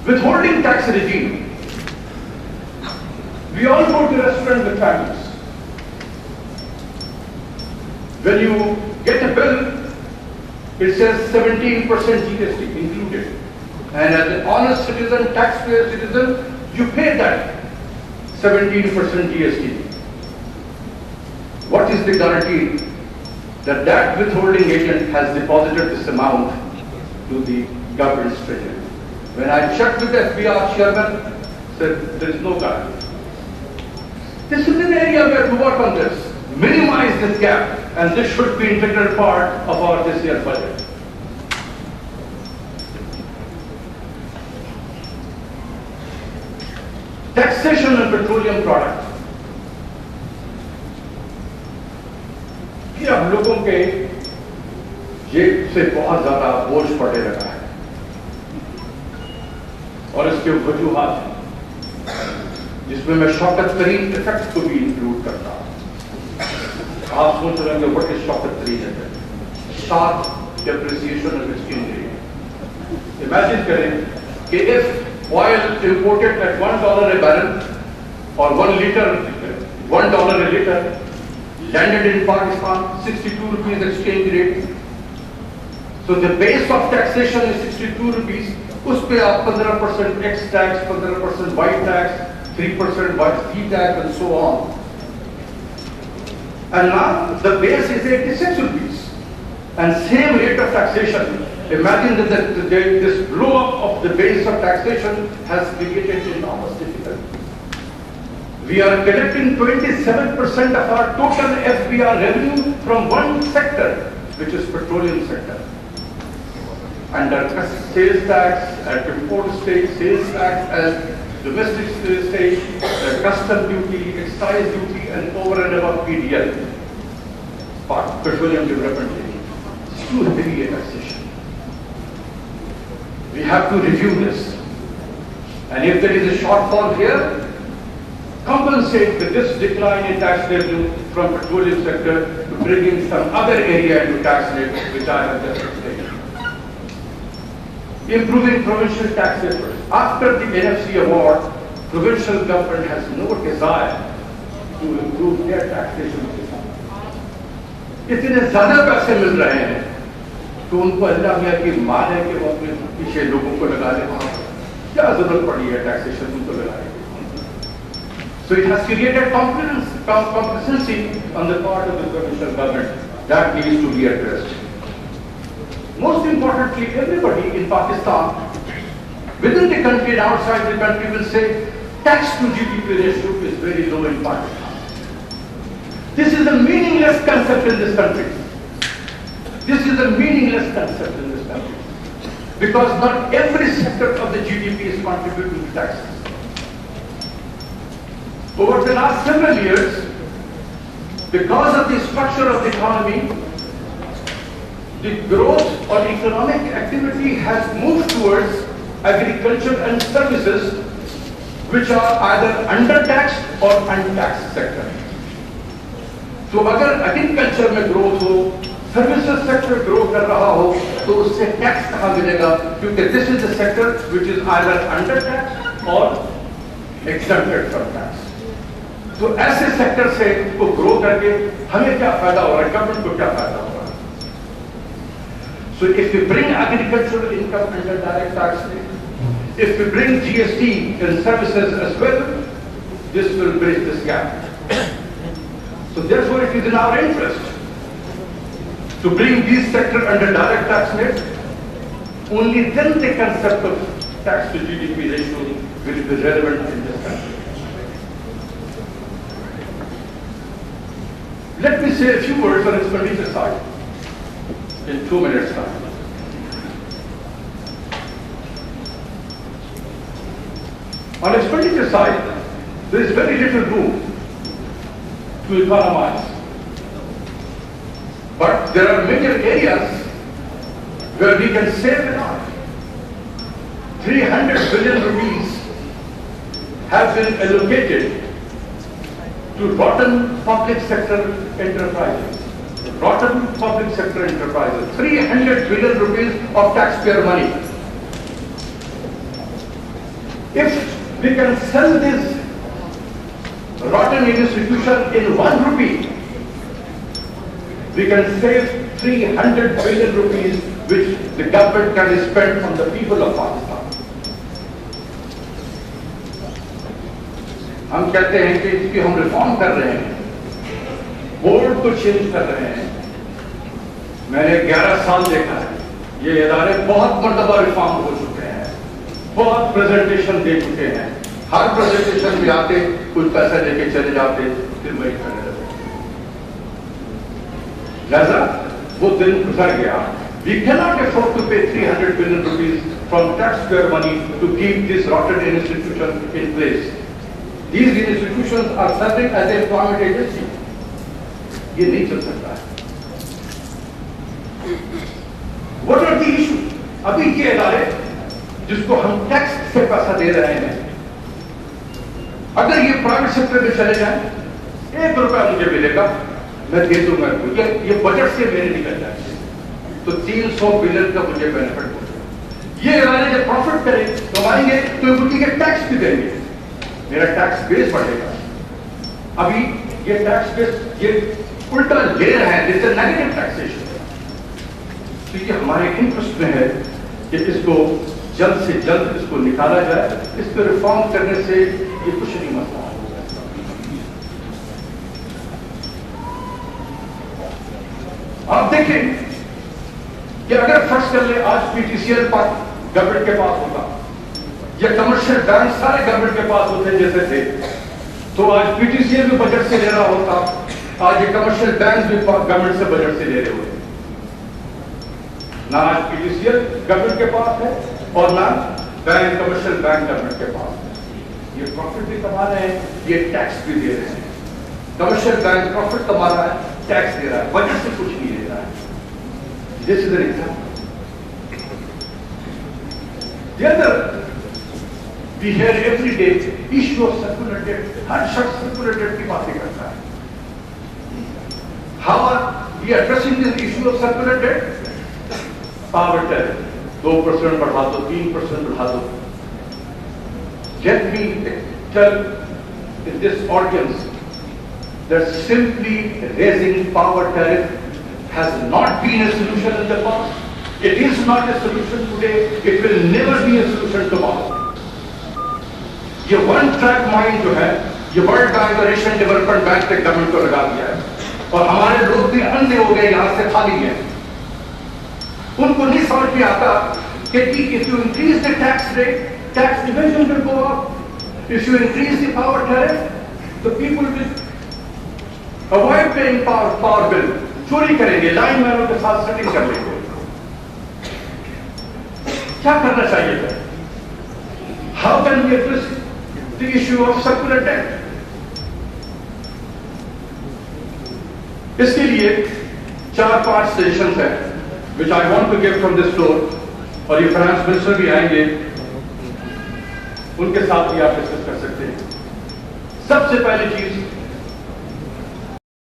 Withholding tax regime. We all go to restaurants with families. When you get a bill, it says 17% GST included. And as an honest citizen, taxpayer citizen, you pay that 17% GST. What is the guarantee that that withholding agent has deposited this amount to the government's treasury? When I checked with the FBR chairman, said there is no guarantee. This is an area we have to work on this, minimize this gap, and this should be an integral part of our this year's budget. Taxation on petroleum products. कि अब लोगों के जेब से बहुत ज्यादा बोझ पड़ने लगा है और इसके वजूहात हैं, जिसमें मैं शौकत तरीन इफेक्ट को भी इंक्लूड करता हूं। आप सोच रहे हैं what is Shaukat Tarin effect? Sharp depreciation of exchange rate. Imagine करें कि if oil imported at $1 a barrel or $1 a liter landed in Pakistan, 62 rupees exchange rate. So the base of taxation is 62 rupees. उस पे आप 15% X tax, 15% Y tax, 3% Y tax, and so on. And now the base is 86 rupees, and same rate of taxation. Imagine that this blow up of the base of taxation has created enormous difficulty. We are collecting 27% of our total FBR revenue from one sector, which is petroleum sector. Under sales tax, at import sales tax, as domestic state, custom duty, excise duty, and over and above PDL, petroleum development duty. It's too heavy a taxation. We have to review this. And if there is a shortfall here, compensate with this decline in tax revenue from petroleum sector to bring in some other area into tax rate, which I have just explained. Improving provincial tax efforts. After the NFC award, provincial government has no desire to improve their taxation system. इतने ज़्यादा पैसे मिल रहे हैं तो उनको अल्लाह मियाँ की मान है कि वो अपने पीछे लोगों को लगा ले। क्या जरूरत पड़ी है टैक्सेशन उनको लगाने की? So it has created complacency on the part of the provincial government that needs to be addressed. Most importantly, everybody in Pakistan, within the country and outside the country, will say tax to GDP ratio is very low in Pakistan. This is a meaningless concept in this country. This is a meaningless concept in this country. Because not every sector of the GDP is contributing to taxes. Over the last several years, because of the structure of the economy, the growth or economic activity has moved towards agriculture and services, which are either under-taxed or untaxed sector. So अगर agriculture में growth हो, services sector grow कर रहा हो, तो उससे tax कहाँ मिलेगा? क्योंकि this is the sector which is either under-taxed or exempted from tax. तो ऐसे सेक्टर से को ग्रो करके हमें क्या फायदा हो रहा है, गवर्नमेंट को क्या फायदा हो रहा है? So if we bring agricultural income under direct tax rate, if we bring GST in services as well, this will bridge this gap. So therefore it is in our interest to bring these sectors under direct tax rate. Only then the concept of tax to GDP ratio will be relevant in this country. Let me say a few words on expenditure side in 2 minutes time. On expenditure side, there is very little room to economize. But there are major areas where we can save a lot. 300 billion rupees have been allocated to rotten public sector enterprises. Rotten public sector enterprises. 300 billion rupees of taxpayer money. If we can sell this rotten institution in 1 rupee, we can save 300 billion rupees which the government can spend on the people of Pakistan. हम कहते हैं कि इसकी हम reform कर रहे हैं, board को चेंज कर रहे हैं। मैंने 11 साल देखा है, ये इदारे बहुत मर्तबा रिफॉर्म हो चुके हैं, बहुत प्रेजेंटेशन दे चुके हैं, हर प्रेजेंटेशन में आते कुछ पैसा लेके चले जाते, फिर वही करने लगे। लिहाजा वो दिन गुजर गया। We cannot afford to pay 300 billion rupees from taxpayer money to keep this rotten institution in place. These institutions are serving as a employment agency. ये नहीं चल सकता है। What are the issues? अभी ये इदारे जिसको हम टैक्स से पैसा दे रहे हैं, अगर ये प्राइवेट सेक्टर में चले जाए, 1 रुपया मुझे मिलेगा, मैं दे दूंगा, ये बजट से मेरे निकल जाए तो 300 बिलियन का मुझे बेनिफिट होगा। ये इदारे जब प्रॉफिट करें कमाएंगे तो इक्विटी के टैक्स भी देंगे, मेरा टैक्स बेस बढ़ेगा। अभी ये टैक्स बेस ये उल्टा ले रहे हैं, दिस इज नेगेटिव टैक्सेशन। तो ये हमारे इंटरेस्ट में है कि इसको जल्द से जल्द इसको निकाला जाए। इसको रिफॉर्म करने से ये कुछ नहीं मसला होगा। आप देखें कि अगर फर्ज कर ले आज पीटीसीएल गवर्नमेंट के पास होता या कमर्शियल बैंक सारे गवर्नमेंट के पास होते जैसे थे, तो आज पीटीसीएल भी बजट से ले रहा होता, आज ये कमर्शियल बैंक भी गवर्नमेंट से बजट से ले रहे होते। ना आज पीटीसीएल गवर्नमेंट के पास है और ना बैंक कमर्शियल बैंक गवर्नमेंट के पास है। ये प्रॉफिट भी कमा रहे हैं, ये टैक्स भी दे रहे हैं। कमर्शियल बैंक प्रॉफिट कमा रहा है, टैक्स दे रहा है, बजट से कुछ नहीं दे रहा है। This is an example. The other, we hear every day issue of circular debt. हर शख्स circular debt की बातें करता है। How are we addressing this issue of circular debt? Power tariff 2% बढ़ा दो, 3% बढ़ा दो। Let me tell in this audience that simply raising power tariff has not been a solution in the past. It is not a solution today. It will never be a solution tomorrow. ये one track mind जो है, ये world bank और Asian development bank ने government को लगा दिया है और हमारे लोग भी अंधे हो गए, यहां से खाली हैं। उनको नहीं समझ में आता कि if you increase the tax rate, tax evasion will go up. If you increase the power tariff, the people will avoid paying power bill. चोरी करेंगे, लाइन मैनों के साथ सेटिंग कर लेंगे। क्या करना चाहिए था? How can we address the issue of circular debt? इसके लिए 4-5 सजेशंस हैं which I want to give from this floor, और ये फाइनेंस मिनिस्टर भी आएंगे, उनके साथ भी आप डिस्कस कर सकते हैं। सबसे पहली चीज